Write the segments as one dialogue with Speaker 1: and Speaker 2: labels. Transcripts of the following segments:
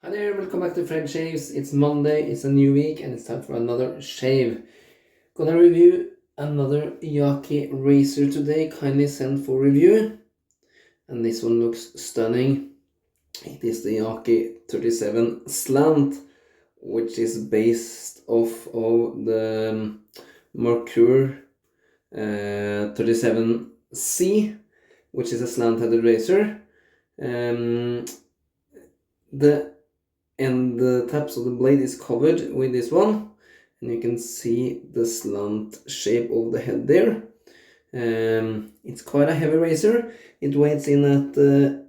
Speaker 1: Hi there, welcome back to Fred Shaves. It's Monday, it's a new week, and it's time for another shave. Gonna review another YAQi razor today, kindly sent for review. And this one looks stunning. It is the YAQi 37 Slant, which is based off of the Mercure 37C, which is a slant-headed razor. The taps of the blade is covered with this one, and you can see the slant shape of the head there. It's quite a heavy razor. It weighs in at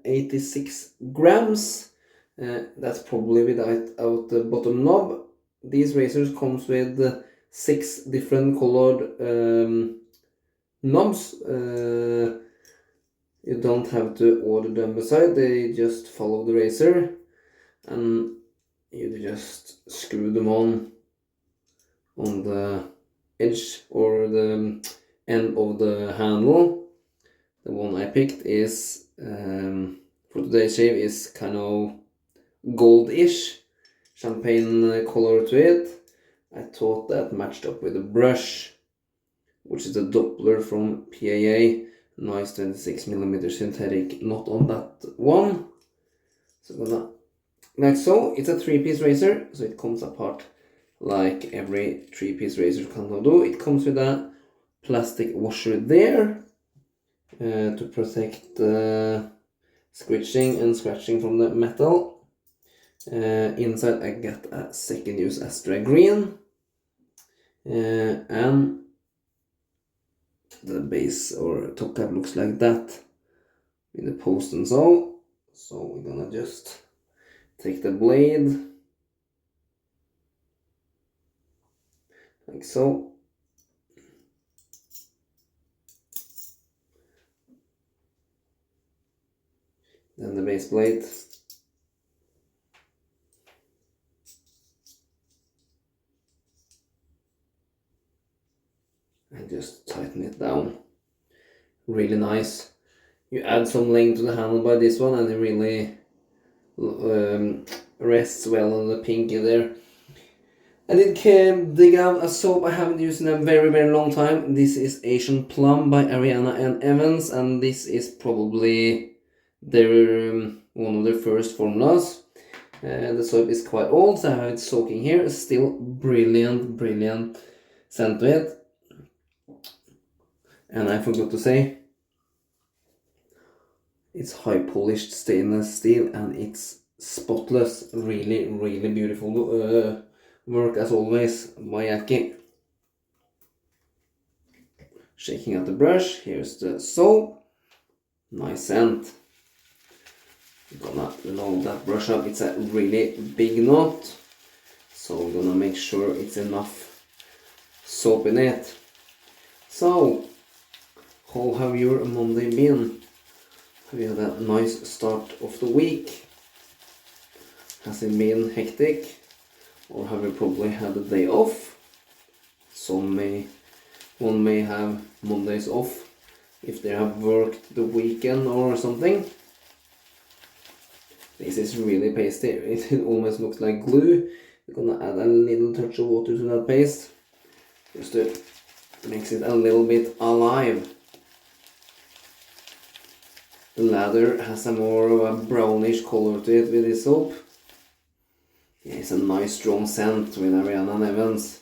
Speaker 1: 86 grams. That's probably without the bottom knob. These razors comes with 6 different colored knobs. You don't have to order them beside, they just follow the razor, and you just screw them on the edge or the end of the handle. The one I picked is for today's shave is kind of goldish, champagne color to it. I thought that matched up with the brush, which is a Doppler from PAA, nice 26mm synthetic knot on that one. So gonna like so. It's a 3-piece razor, so it comes apart like every 3-piece razor can do. It comes with a plastic washer there to protect squishing and scratching from the metal. Inside I got a second use Astra green, and the base or top cap looks like that with the post and so. So we're gonna just take the blade like so. Then the base plate. And just tighten it down. Really nice. You add some length to the handle by this one, and it really rests well on the pinky there. I did dig out a soap I haven't used in a very long time. This is Asian Plum by Ariana and Evans, and this is probably their one of their first formulas. The soap is quite old, so I have it soaking here. Still brilliant scent to it. And I forgot to say, it's high polished stainless steel and it's spotless. Really beautiful work as always by YAQi. Shaking out the brush, here's the soap. Nice scent. I'm gonna load that brush up. It's a really big knot, so we're gonna make sure it's enough soap in it. So, how have your Monday been? Have you had a nice start of the week? Has it been hectic? Or have you probably had a day off? One may have Mondays off if they have worked the weekend or something. This is really pasty. It almost looks like glue. We're gonna add a little touch of water to that paste just to mix it a little bit alive. The Lather has a more of a brownish color to it with this soap. Yeah, it's a nice strong scent with Ariana and Evans.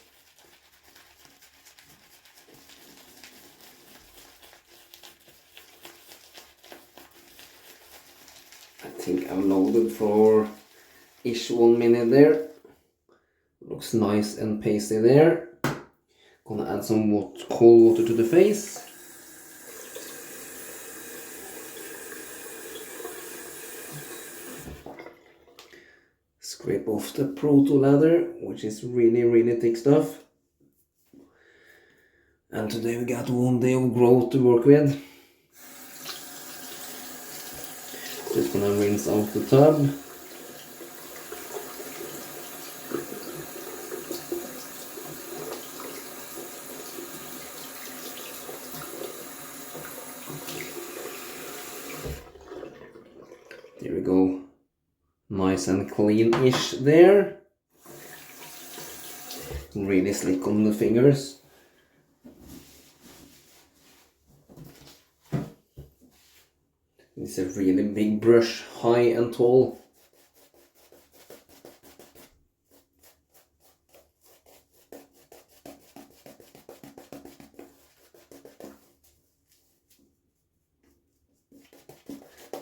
Speaker 1: I think I've loaded for ish 1 minute there. Looks nice and pasty there. Gonna add some cold water to the face. Scrape off the proto lather, which is really thick stuff. And today we got 1 day of growth to work with. Just gonna rinse out the tub. There we go. nice and clean-ish there. Really slick on the fingers. It's a really big brush, high and tall.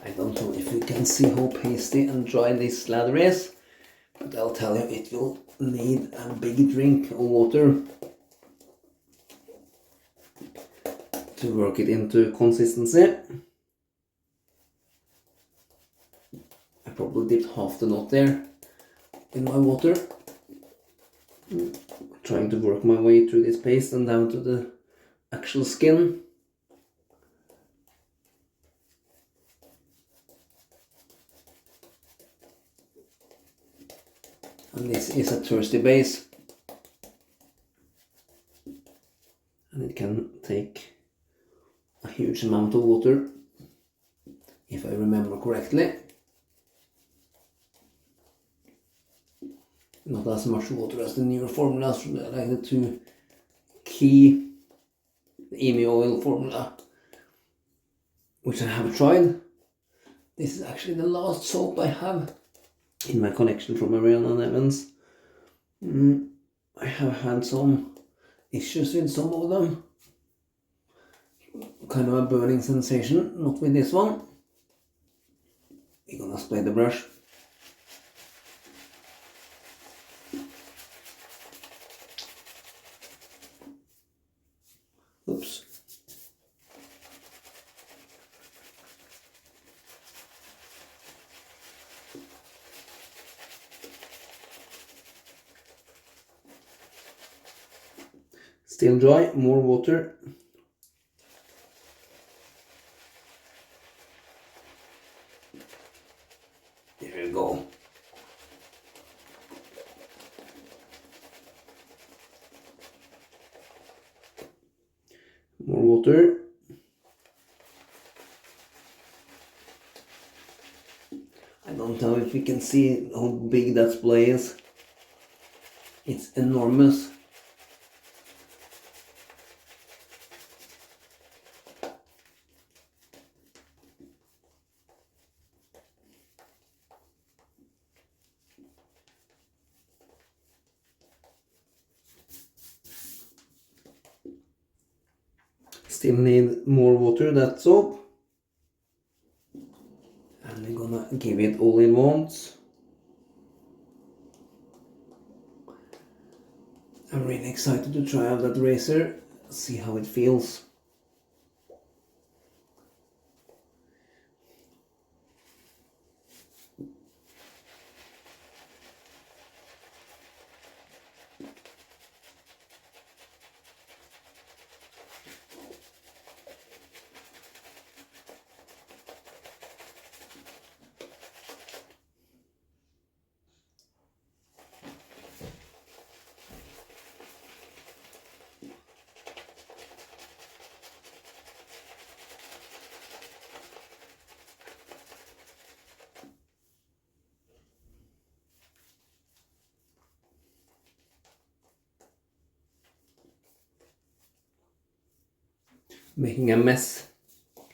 Speaker 1: I don't know if you can see how pasty and dry this lather is, but I'll tell you, it will need a big drink of water to work it into consistency. I probably dipped half the knot there in my water. Trying to work my way through this paste and down to the actual skin. And this is a thirsty base, and it can take a huge amount of water, if I remember correctly. Not as much water as the newer formulas, like the two YAQi EMI oil formula, which I have tried. This is actually the last soap I have in my collection from Ariana and Evans. I have had some issues with some of them. Kind of a burning sensation, not with this one. We're gonna spray the brush. Oops. Still dry, more water. There you go. More water. I don't know if you can see how big that splay is. It's enormous. Still need more water, that soap. And we're gonna give it all in once. I'm really excited to try out that razor, see how it feels. Making a mess,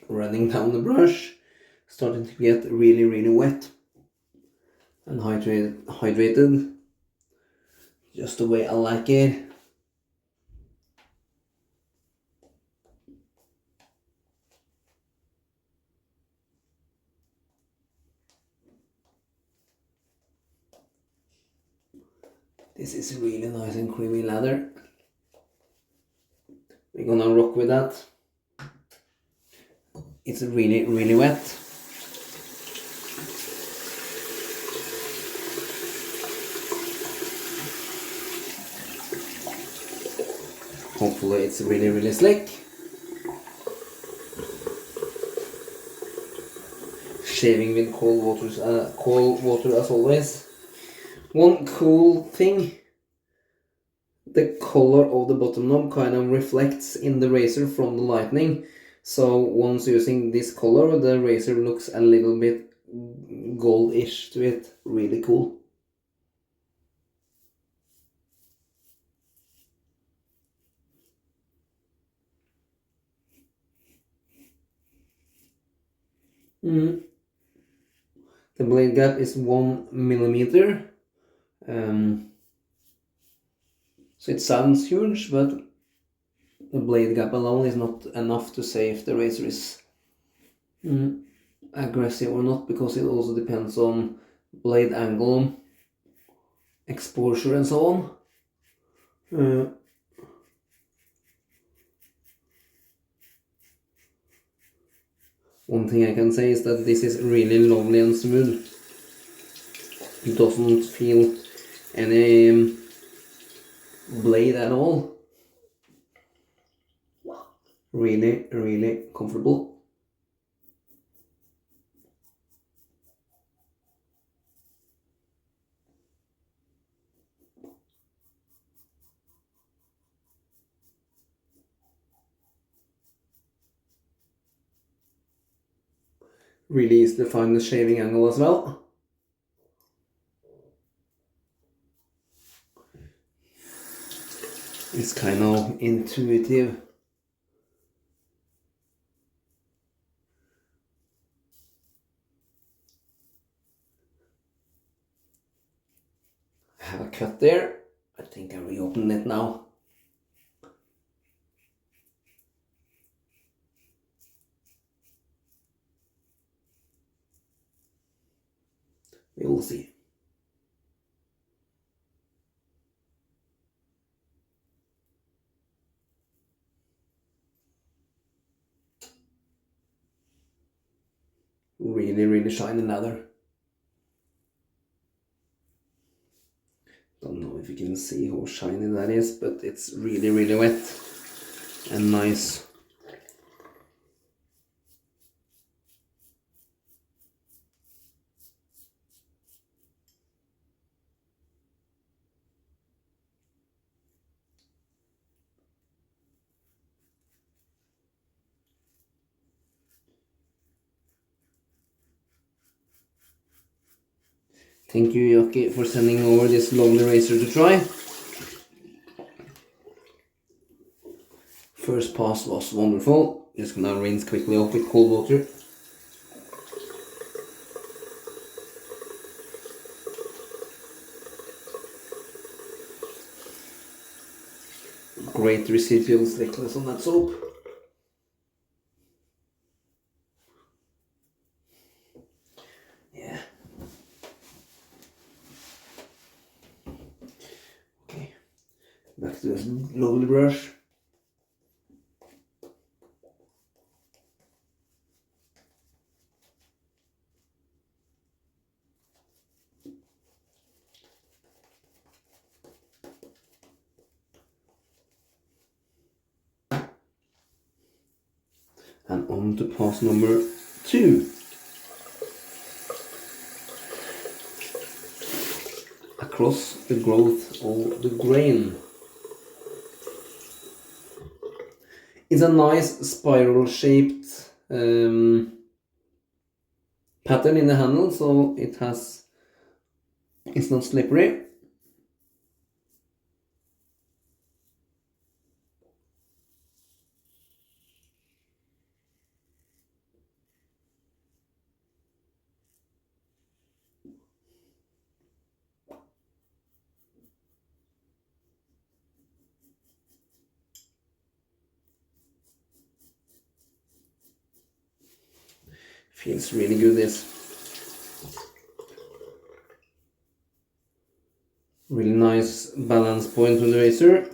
Speaker 1: running down the brush, starting to get really wet and hydrated, just the way I like it. This is really nice and creamy lather. We're gonna rock with that. It's really wet. Hopefully it's really slick. Shaving with cold water as always. One cool thing, the color of the bottom knob kind of reflects in the razor from the lightning. So once using this color, the razor looks a little bit goldish to it. Really cool. The blade gap is 1 millimeter. So it sounds huge, but the blade gap alone is not enough to say if the razor is aggressive or not, because it also depends on blade angle, exposure and so on. One thing I can say is that this is really lovely and smooth. It doesn't feel any blade at all. Really, really comfortable. Really easy to find the shaving angle as well. It's kind of intuitive. I have a cut there. I think I reopened it now. We will see. Really, really shiny leather. Don't know if you can see how shiny that is, but it's really, really wet and nice. Thank you, YAQi, for sending over this lovely razor to try. First pass was wonderful. Just gonna rinse quickly off with cold water. Great residual slickness on that soap. Yeah. Okay. Back to this lovely brush. And on to pass number 2. Across the growth of the grain. It's a nice spiral shaped pattern in the handle, so it's not slippery. Feels really good, this. Really nice balance point with the razor.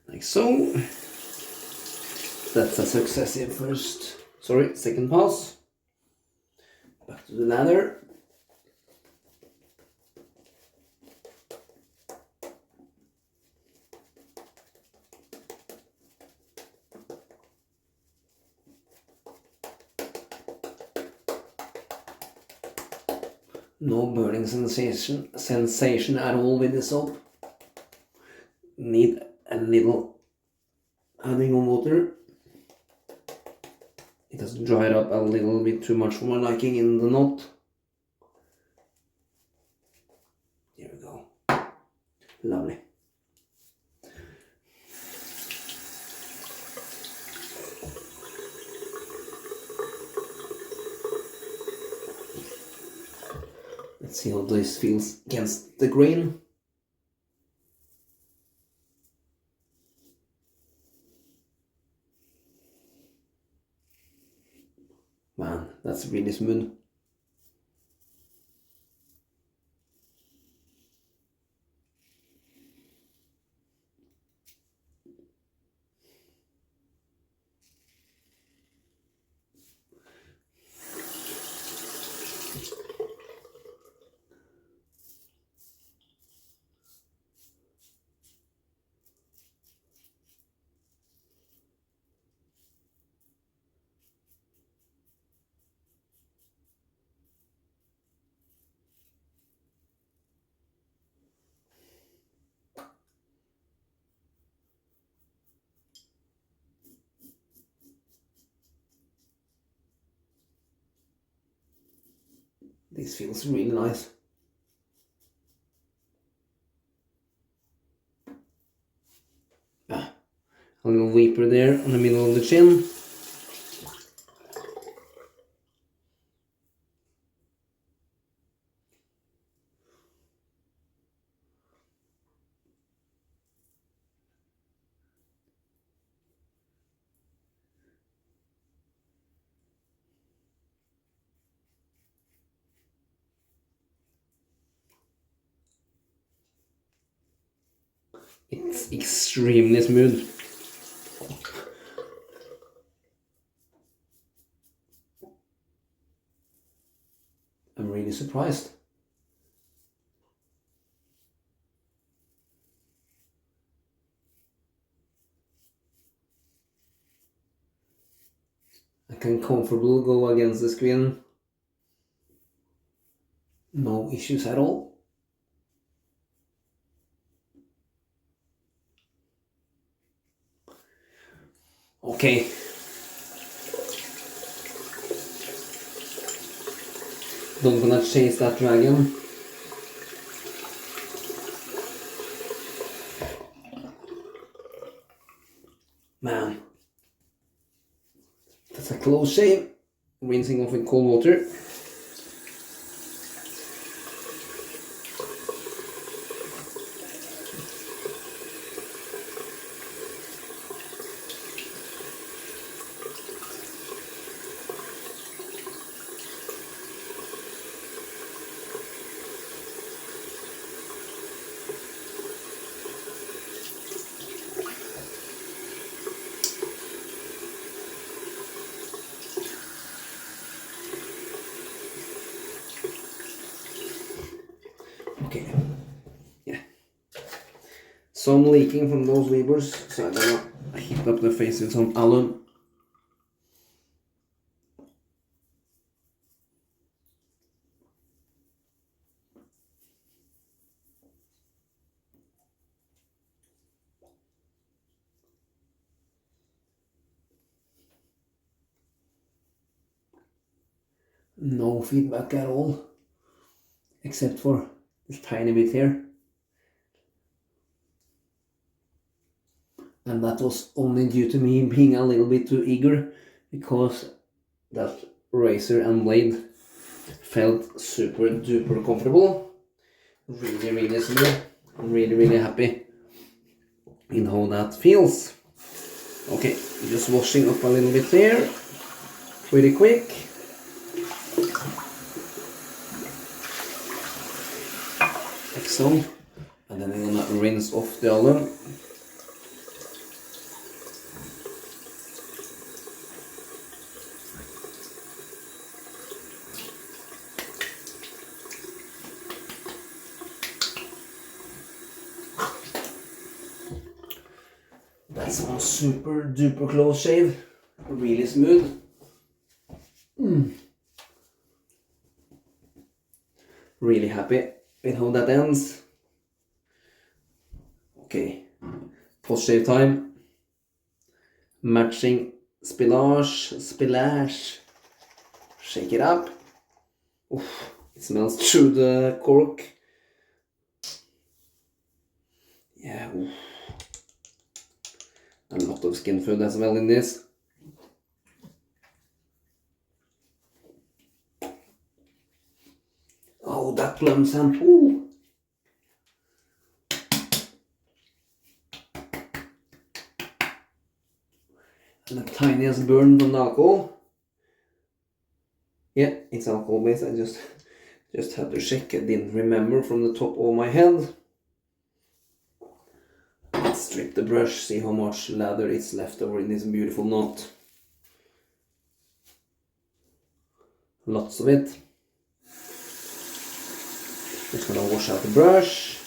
Speaker 1: Like so. That's a successive first Sorry, second pass. Back to the lather. No burning sensation at all with the soap. Need a little adding of water. It has dried up a little bit too much for my liking in the knot. Here we go. Lovely. Let's see how this feels against the grain. Man, that's really smooth. This feels really nice. A little weeper there in the middle of the chin. It's extremely smooth. I'm really surprised. I can comfortably go against the screen. No issues at all. Okay. Don't gonna chase that dragon. Man. That's a close shave. Rinsing off with cold water. Okay, yeah. Some leaking from those levers, so I'm gonna heat up the face with some alum. No feedback at all, except for this tiny bit here. And that was only due to me being a little bit too eager, because that razor and blade felt super duper comfortable. Really smooth. I'm really happy in how that feels. Okay, just washing up a little bit there, pretty quick. Like so. And then I'm gonna rinse off the alum. That's one super duper close shave, really smooth. Really happy with how that ends. Okay, post shave time. Matching splash. Shake it up. Oof, it smells through the cork. Yeah, oof. A lot of skin food as well in this. Oh, that plum sample. And the tiniest burn from the alcohol. Yeah, it's alcohol based. I just had to check. I didn't remember from the top of my head. Let's strip the brush, see how much lather is left over in this beautiful knot. Lots of it. Just gonna wash out the brush.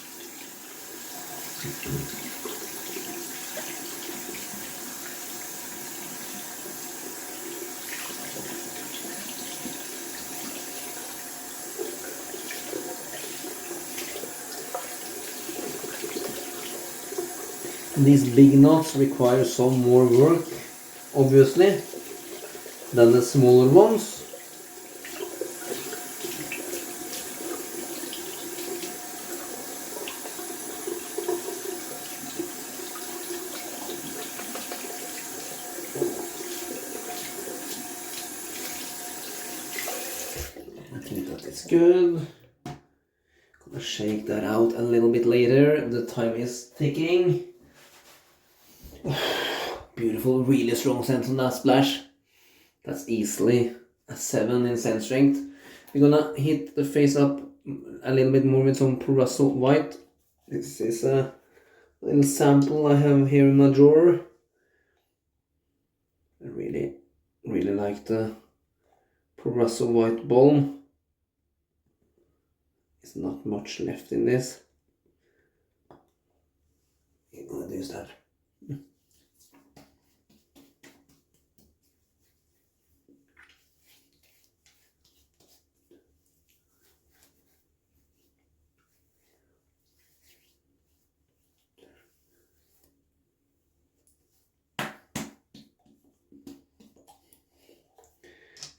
Speaker 1: These big knots require some more work, obviously, than the smaller ones. I think that is good. Gonna shake that out a little bit later. The time is ticking. Beautiful, really strong scent on that splash. That's easily a 7 in scent strength. We're gonna hit the face up a little bit more with some Purustle White. This is a little sample I have here in my drawer. I really like the Purustle White balm. There's not much left in this. I'm gonna use that.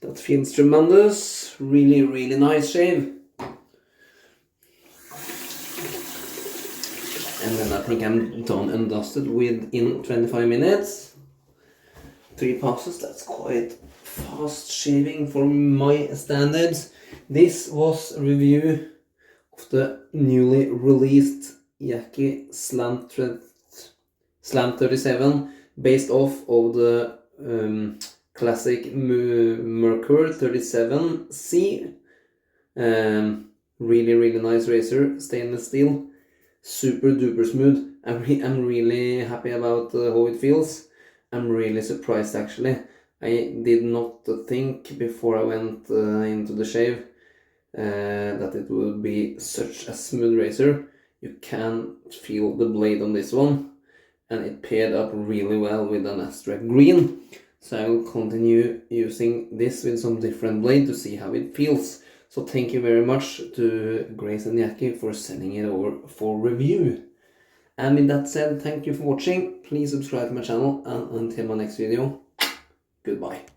Speaker 1: That feels tremendous. Really nice shave. And then I think I'm done and dusted within 25 minutes. 3 passes, that's quite fast shaving for my standards. This was a review of the newly released YAQi Slant 37 based off of the classic Mercur 37C. Really nice razor, stainless steel, super duper smooth. I'm really happy about how it feels. I'm really surprised actually. I did not think before I went into the shave that it would be such a smooth razor. You can feel the blade on this one, and it paired up really well with an Astra green. So I will continue using this with some different blade to see how it feels. So thank you very much to Grace and YAQi for sending it over for review. And with that said, thank you for watching. Please subscribe to my channel, and until my next video, goodbye.